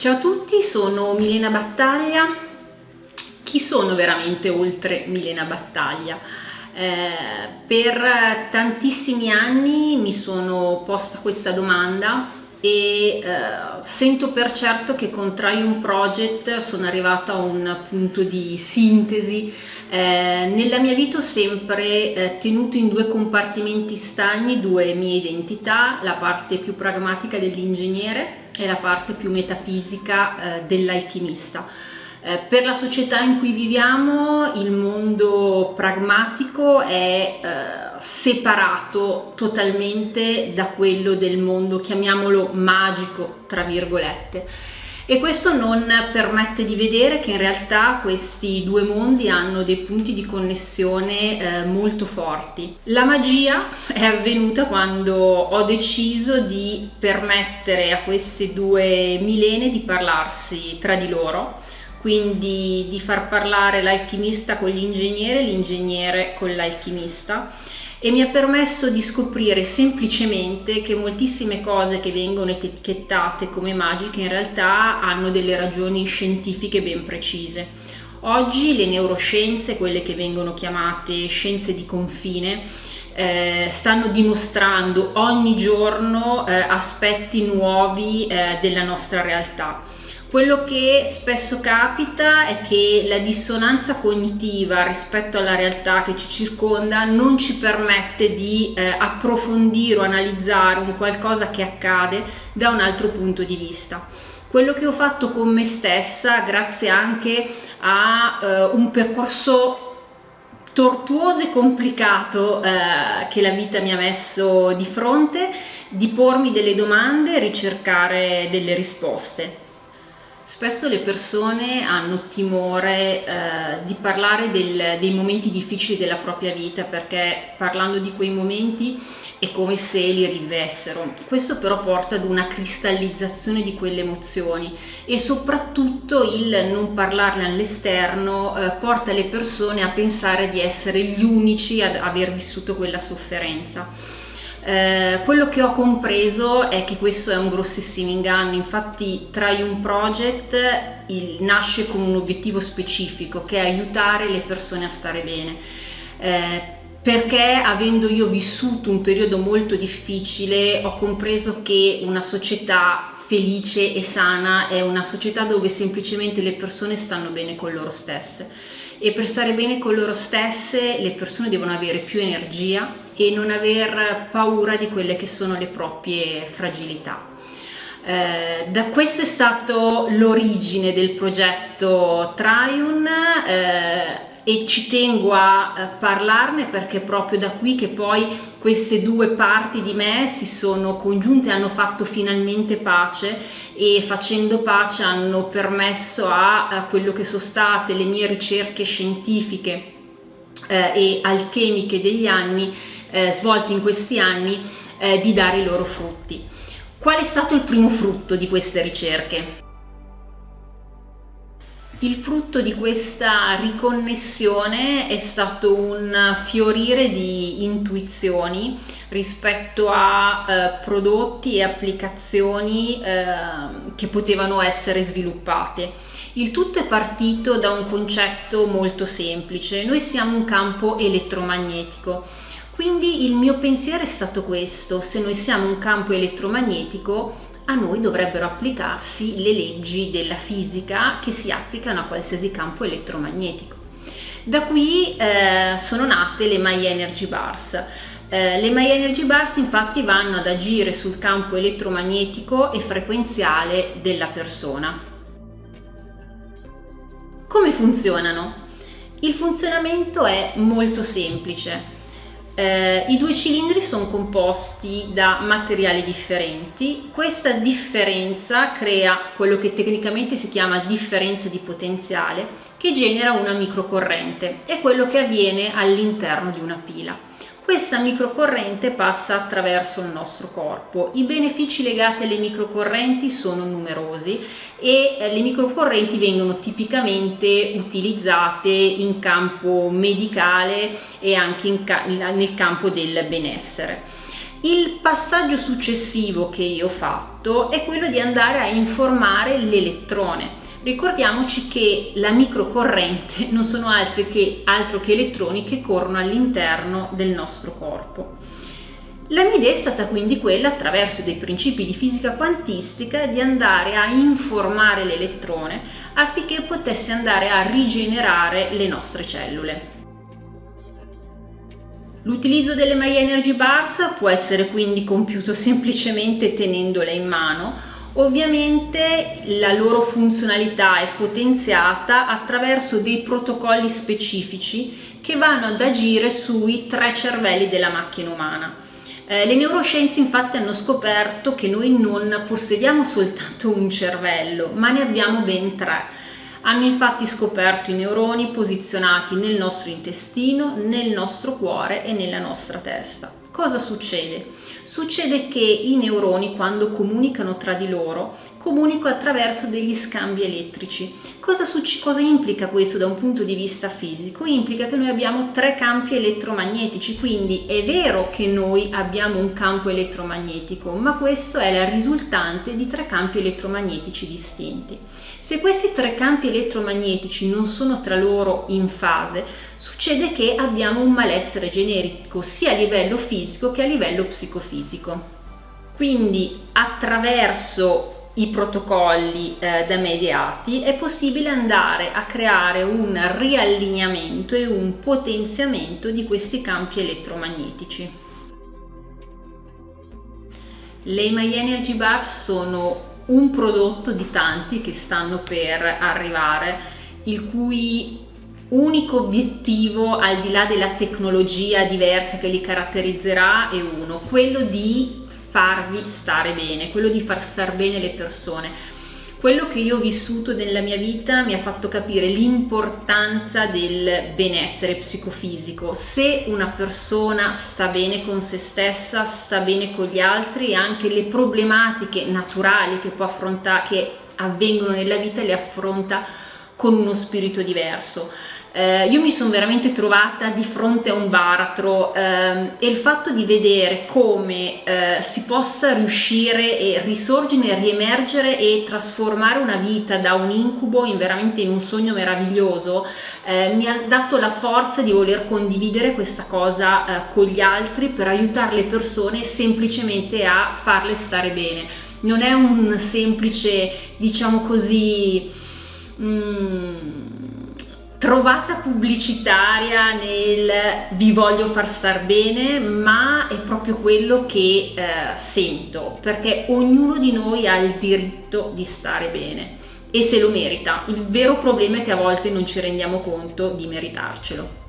Ciao a tutti, sono Milena Battaglia. Chi sono veramente oltre Milena Battaglia? Per tantissimi anni mi sono posta questa domanda e sento per certo che con Triune Project sono arrivata a un punto di sintesi. Nella mia vita ho sempre tenuto in due compartimenti stagni due mie identità, la parte più pragmatica dell'ingegnere e la parte più metafisica dell'alchimista. Per la società in cui viviamo il mondo pragmatico è separato totalmente da quello del mondo, chiamiamolo magico, tra virgolette. E questo non permette di vedere che in realtà questi due mondi hanno dei punti di connessione molto forti. La magia è avvenuta quando ho deciso di permettere a queste due Milene di parlarsi tra di loro, quindi di far parlare l'alchimista con l'ingegnere, l'ingegnere con l'alchimista, e mi ha permesso di scoprire semplicemente che moltissime cose che vengono etichettate come magiche in realtà hanno delle ragioni scientifiche ben precise. Oggi le neuroscienze, quelle che vengono chiamate scienze di confine, stanno dimostrando ogni giorno aspetti nuovi della nostra realtà. Quello che spesso capita è che la dissonanza cognitiva rispetto alla realtà che ci circonda non ci permette di approfondire o analizzare un qualcosa che accade da un altro punto di vista. Quello che ho fatto con me stessa, grazie anche a un percorso tortuoso e complicato che la vita mi ha messo di fronte, di pormi delle domande e ricercare delle risposte. Spesso le persone hanno timore di parlare dei momenti difficili della propria vita, perché parlando di quei momenti è come se li rivivessero. Questo però porta ad una cristallizzazione di quelle emozioni e soprattutto il non parlarne all'esterno porta le persone a pensare di essere gli unici ad aver vissuto quella sofferenza. Quello che ho compreso è che questo è un grossissimo inganno. Infatti Triune Project nasce con un obiettivo specifico, che è aiutare le persone a stare bene, perché avendo io vissuto un periodo molto difficile ho compreso che una società felice e sana è una società dove semplicemente le persone stanno bene con loro stesse. E per stare bene con loro stesse le persone devono avere più energia e non aver paura di quelle che sono le proprie fragilità. Da questo è stato l'origine del progetto Triune e ci tengo a parlarne perché è proprio da qui che poi queste due parti di me si sono congiunte e hanno fatto finalmente pace, e facendo pace hanno permesso a quello che sono state le mie ricerche scientifiche e alchemiche degli anni svolte in questi anni di dare i loro frutti. Qual è stato il primo frutto di queste ricerche? Il frutto di questa riconnessione è stato un fiorire di intuizioni rispetto a prodotti e applicazioni che potevano essere sviluppate. Il tutto è partito da un concetto molto semplice: noi siamo un campo elettromagnetico. Quindi il mio pensiero è stato questo: se noi siamo un campo elettromagnetico, a noi dovrebbero applicarsi le leggi della fisica che si applicano a qualsiasi campo elettromagnetico. Da qui sono nate le My Energy Bars. Le My Energy Bars infatti vanno ad agire sul campo elettromagnetico e frequenziale della persona. Come funzionano? Il funzionamento è molto semplice. I due cilindri sono composti da materiali differenti. Questa differenza crea quello che tecnicamente si chiama differenza di potenziale, che genera una microcorrente. È quello che avviene all'interno di una pila. Questa microcorrente passa attraverso il nostro corpo. I benefici legati alle microcorrenti sono numerosi e le microcorrenti vengono tipicamente utilizzate in campo medicale e anche nel campo del benessere. Il passaggio successivo che io ho fatto è quello di andare a informare l'elettrone. Ricordiamoci che la microcorrente non sono altro che elettroni che corrono all'interno del nostro corpo. La mia idea è stata quindi quella, attraverso dei principi di fisica quantistica, di andare a informare l'elettrone affinché potesse andare a rigenerare le nostre cellule. L'utilizzo delle My Energy Bars può essere quindi compiuto semplicemente tenendole in mano. Ovviamente la loro funzionalità è potenziata attraverso dei protocolli specifici che vanno ad agire sui 3 cervelli della macchina umana. Le neuroscienze infatti hanno scoperto che noi non possediamo soltanto un cervello, ma ne abbiamo ben 3. Hanno infatti scoperto i neuroni posizionati nel nostro intestino, nel nostro cuore e nella nostra testa. Cosa succede? Succede che i neuroni, quando comunicano tra di loro, comunicano attraverso degli scambi elettrici. Cosa implica questo da un punto di vista fisico? Implica che noi abbiamo 3 campi elettromagnetici, quindi è vero che noi abbiamo un campo elettromagnetico, ma questo è la risultante di 3 campi elettromagnetici distinti. Se questi 3 campi elettromagnetici non sono tra loro in fase, succede che abbiamo un malessere generico sia a livello fisico che a livello psicofisico. Quindi attraverso i protocolli da me ideati è possibile andare a creare un riallineamento e un potenziamento di questi campi elettromagnetici. Le My Energy Bars sono un prodotto di tanti che stanno per arrivare, il cui unico obiettivo, al di là della tecnologia diversa che li caratterizzerà, è quello di farvi stare bene, quello di far star bene le persone. Quello che io ho vissuto nella mia vita mi ha fatto capire l'importanza del benessere psicofisico. Se una persona sta bene con se stessa, sta bene con gli altri, e anche le problematiche naturali che può affrontare, che avvengono nella vita, le affronta con uno spirito diverso. Io mi sono veramente trovata di fronte a un baratro e il fatto di vedere come si possa riuscire e risorgere, riemergere e trasformare una vita da un incubo veramente in un sogno meraviglioso, mi ha dato la forza di voler condividere questa cosa con gli altri, per aiutare le persone semplicemente a farle stare bene. Non è un semplice, diciamo così, trovata pubblicitaria nel vi voglio far star bene, ma è proprio quello che sento, perché ognuno di noi ha il diritto di stare bene e se lo merita. Il vero problema è che a volte non ci rendiamo conto di meritarcelo.